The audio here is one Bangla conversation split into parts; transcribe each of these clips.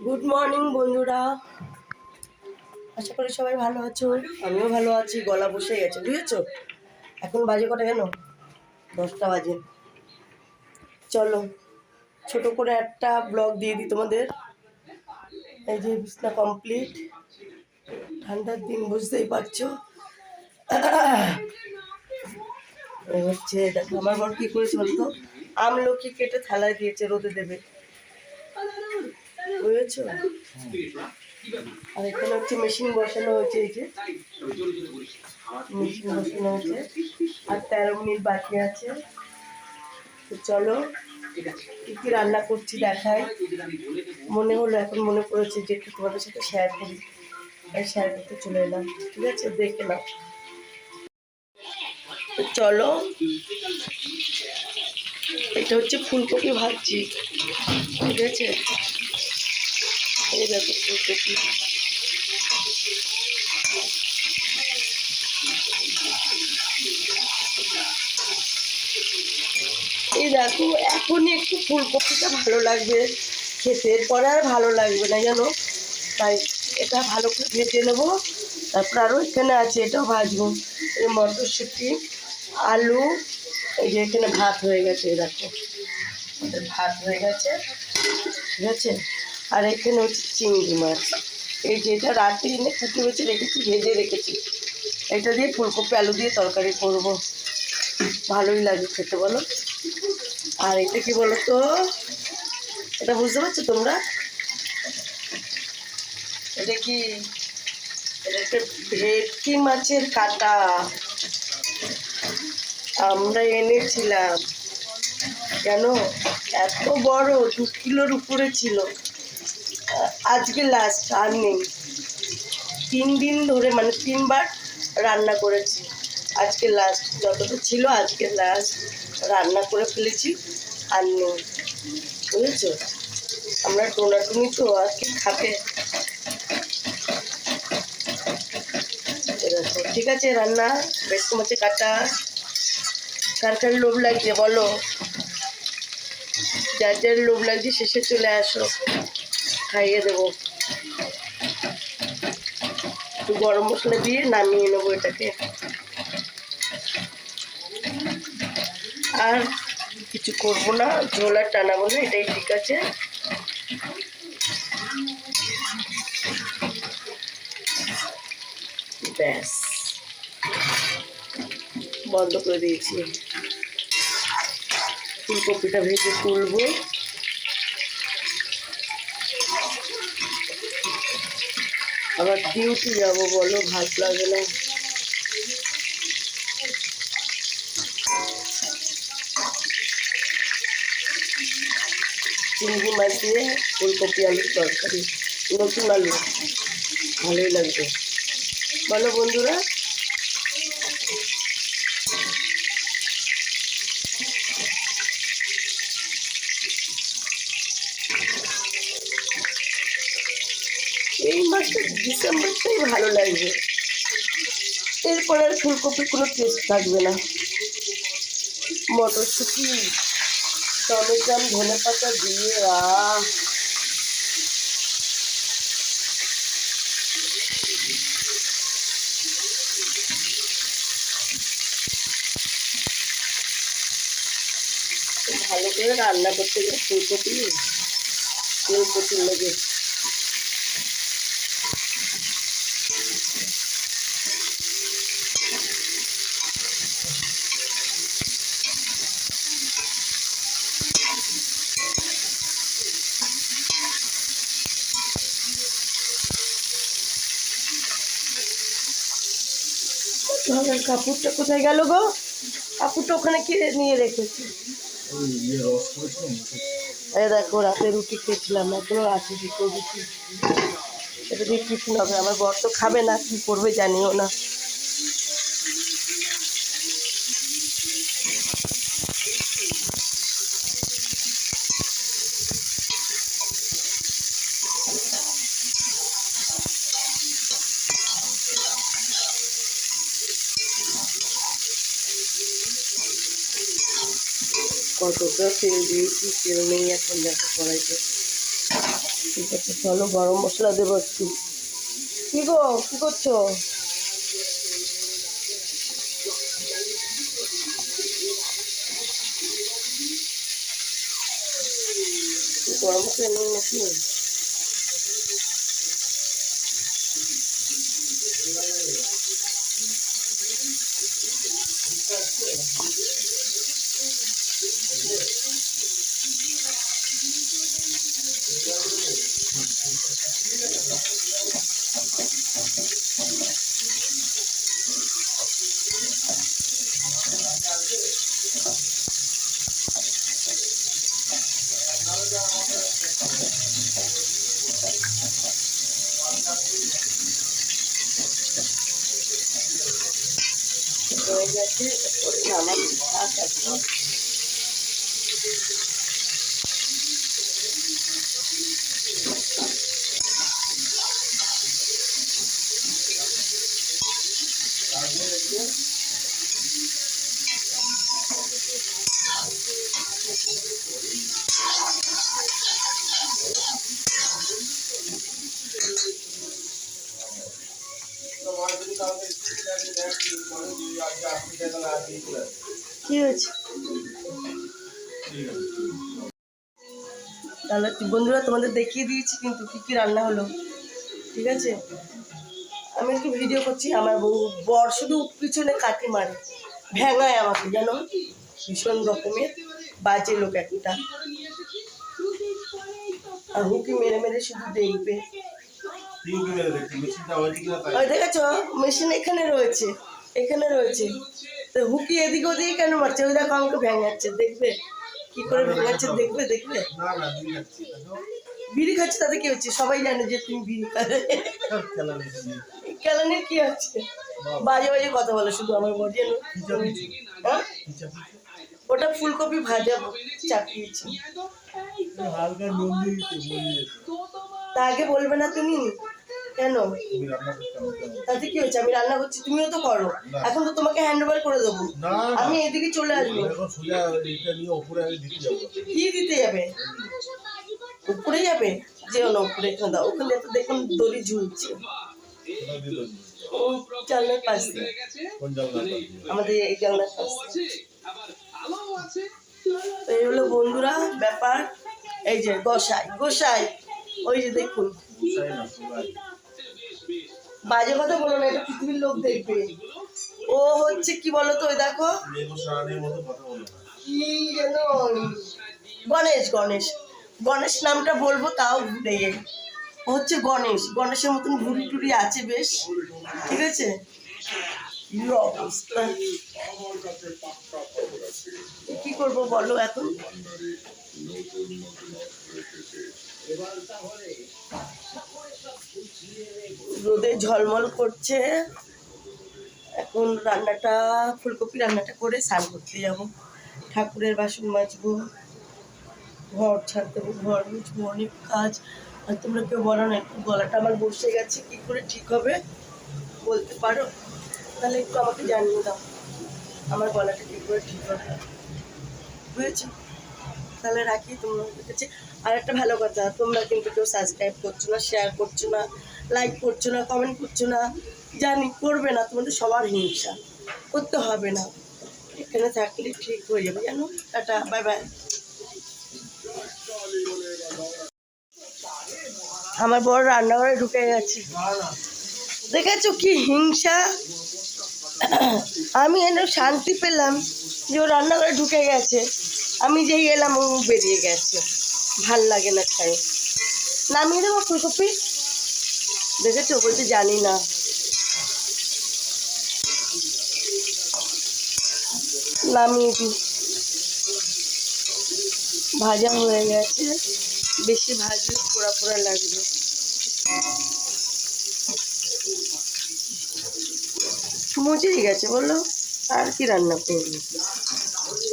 গুড মর্নিং বন্ধুরা, আশা করি সবাই ভালো আছো। আমিও ভালো আছি। গলা বসে গেছে বুঝেছো। এখন বাজে কটা কেন? 10টা বাজে। চলো ছোট করে একটা ব্লগ দিয়ে দিই তোমাদের। এই যে বিছনা কমপ্লিট। ঠান্ডার দিন বুঝতেই পারছো। হচ্ছে দেখো আমার বর কি করেছে বলতো, আমলকি কেটে থালায় দিয়েছে, রোদে দেবে বুঝেছো। আর এখানে হচ্ছে মেশিন বসানো হয়েছে, এই যে মেশিন বসানো হয়েছে। আর 13 মিনিট বাকি আছে। তো চলো কি কি রান্না করছি দেখাই। মনে হলো, এখন মনে পড়েছে যে একটু তোমাদের সাথে শেয়ার করি, তাই শেয়ার করতে চলে এলাম। ঠিক আছে, দেখে নাও। তো চলো, এটা হচ্ছে ফুলকপি ভাজছি। ঠিক আছে, এই দেখো ফুলকপি। এই দেখো এখনই একটু ফুলকপিটা ভালো লাগবে খেতে, এরপরে আর ভালো লাগবে না জানো। তাই এটা ভালো করে ভেজে নেবো। তারপর আরও এখানে আছে, এটাও ভাজবো। এই মটরশুঁটি, আলু, এই যে এখানে ভাত হয়ে গেছে, এই দেখো ভাত হয়ে গেছে। ঠিক আছে, আর এখানে হচ্ছে চিংড়ি মাছ। এই যে এটা রাতে এনে কুটে বেছে রেখেছি, ভেজে রেখেছি। এটা দিয়ে ফুলকপি আলু দিয়ে তরকারি করব, ভালোই লাগে খেতে বলো। আর এটা কি বলো তো, এটা বুঝতে পারছো তোমরা? এটা কি? এটা একটা ভেটকি মাছের কাটা আমরা এনেছিলাম। কেন? এত বড়, 2 কিলোর উপরে ছিল। আজকে লাস্ট, আর নেই। 3 দিন ধরে মানে 3বার রান্না করেছি। আজকে লাস্ট, যতটা ছিল আজকে লাস্ট রান্না করে ফেলেছি, আর নেই বুঝেছো। আমরা টোনাটুনি তো, আর কি খাবে। দেখো ঠিক আছে, রান্না ভেটকি মাছের কাটা। কার কার লোভ লাগছে বলো? যার যার লোভ লাগছে শেষে চলে আসো, খাইয়ে দেবো। একটু গরম মশলা দিয়ে নামিয়ে নেবো এটাকে। আর কিছু করবো না, ঝোল আর টানাবো না, এটাই ঠিক আছে। ব্যাস, বন্ধ করে দিয়েছি। ফুলকপিটা ভেজে তুলবো। আবার ডিউটি যাবো বলো, ভাত লাগে না। চিংড়ি মাছ দিয়ে ফুলকপি আলুর তরকারি, নতুন আলু, ভালোই লাগবে বলো বন্ধুরা। এই মাসে ডিসেম্বরটাই ভালো লাগবে, এরপর আর ফুলকপির কোনো টেস্ট থাকবে না। মটরশুঁটি, টমেটো, ধনে পাতা দিয়ে ভালো করে রান্না করতে গেলে ফুলকপি তেল প্রচুর লাগে। কাপড়টা কোথায় গেল গো? কাপড়টা ওখানে কি নিয়ে রেখেছি? এই দেখো রাতে রুটি খেয়েছিলাম, এখনো আছে দুটো রুটি। এটা দিয়ে টিফিন হবে। আমার বর তো খাবে না, কি করবে জানিও না। কতটা তেল দিয়েছি, তেল নেই এখন দেখো কড়াইতে। ঠিক আছে, চলো গরম মশলা দেবো একটু। কি গো, কি করছো? গরম মশলা নেই নাকি? হয়ে গেছে, নামাচ্ছি। আচ্ছা, কি হয়েছে? তাহলে বন্ধুরা তোমাদের দেখিয়ে দিয়েছি কিন্তু কী কী রান্না হলো, ঠিক আছে? আমি একটু ভিডিও করছি, আমার বর শুধু পিছনে কাটি মারে, ভেঙায় আমাকে, জানো, ভীষণ রকমের বাজে লোক একটা। আর হুকি মেরে মেরে শুধু দেখবে। ওই দেখেছো, মেশিন এখানে রয়েছে, এখানে রয়েছে, তো হুকি এদিক ওদিকে কেন মারছে? ওই দেখো আমাকে ভেঙাচ্ছে, দেখবে কি করে ভেঙাচ্ছে, দেখবে দেখবে। বিড়ি খাচ্ছে তাতে কি হচ্ছে? সবাই জানে যে তুমি বিড়ি খাবে। কেলানির কি আছে? বাজে বাজে কথা বলো শুধু আমার বর, জানো। হ্যাঁ, ওটা ফুলকপি ভাজা চাপিয়েছি। তা আগে বলবে না তুমি? কেন? তাতে কি হচ্ছে? আমি রান্না করছি, তুমিও তো করো। এখন তো তোমাকে হ্যান্ড ওভার করে দেবো, আমি এদিকে চলে আসবো। কি দিতে যাবে? উপরে যাবে? যেও না উপরে, এখানে দাও, ওখানে তো দেখুন দড়ি ঝুলছে জানলার পাশে, আমাদের এই জানলার পাশে। এই হলো বন্ধুরা ব্যাপার। এই যে গোসাই, গোসাই, ওই যে দেখুন। বাজে কথা বলো না, এটা পৃথিবীর লোক দেখবে। ও হচ্ছে কি বলতো, ওই দেখো কি যেন, গণেশ, গণেশ, গণেশ নামটা বলবো তাও ভুলে যাই। হচ্ছে গণেশ, গণেশের মতন ভুড়ি টুড়ি আছে বেশ, ঠিক আছে? কি করবো বলো এখন? রোদে ঝলমল করছে। এখন রান্নাটা, ফুলকপি রান্নাটা করে স্নান করতে যাবো, ঠাকুরের বাসন মাজবো, ঘর ছাড় দেবো, ঘর মুছবো, অনেক কাজ। আর তোমরা কেউ বলো না, একটু গলাটা আমার বসে গেছে, কি করে ঠিক হবে বলতে পারো? তাহলে একটু আমাকে জানিয়ে দাও, আমার গলাটা কি করে ঠিক হবে, বুঝেছো? তাহলে রাখি তোমাদের কাছে। আর একটা ভালো কথা, তোমরা কিন্তু কেউ সাবস্ক্রাইব করছো না, শেয়ার করছো না, লাইক করছো না, কমেন্ট করছো না, জানি করবে না, তোমাদের সবার হিংসা, করতে হবে না, এখানে থাকলে ঠিক হয়ে যাবে, জানো। Tata, bye bye. আমার বড় রান্নাঘরে ঢুকে গেছে, দেখেছো কি হিংসা? আমি এনে শান্তি পেলাম যে ও রান্নাঘরে ঢুকে গেছে, আমি যেই এলাম ও বেরিয়ে গেছে, ভাল লাগে না খাই। নামিয়ে দেবো ফুলকপি, দেখেছো, বলছে জানি না। নামিয়ে দিই, ভাজা হয়ে গেছে, বেশি ভাজলে পোড়া পোড়া লাগবে। মুচেই গেছে বললো, আর কি রান্না করবো?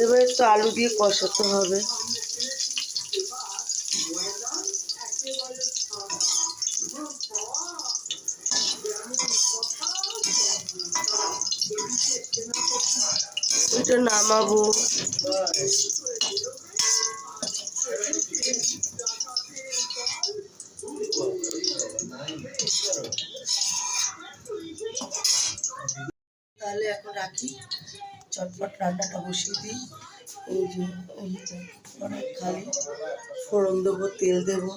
এবার একটু আলু দিয়ে কষাতে হবে। এটা নামাবো। রাখি, চটপট রান্নাটা বসিয়ে দিই। এই যে অনেক খালি ফোড়ন দেবো, তেল দেবো,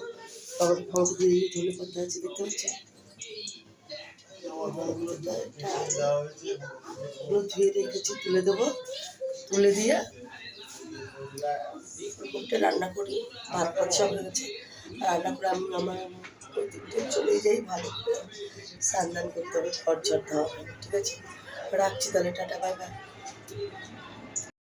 তারপর ফোড়ন দিয়ে ধনে পাতা আছে দেখতে পাচ্ছি, ধুয়ে রেখেছি, তুলে দেবো। তুলে দিয়ে ফুলকপিটা রান্না করি। ভাত ভাত সব হয়ে গেছে, রান্না করে আমি আমার চলে যাই। ভালো করে স্নান দান করতে হবে, ঘর ঝড় দেওয়া হবে। ঠিক আছে, রাখছি তাহলে, টাটা, বাই বাই।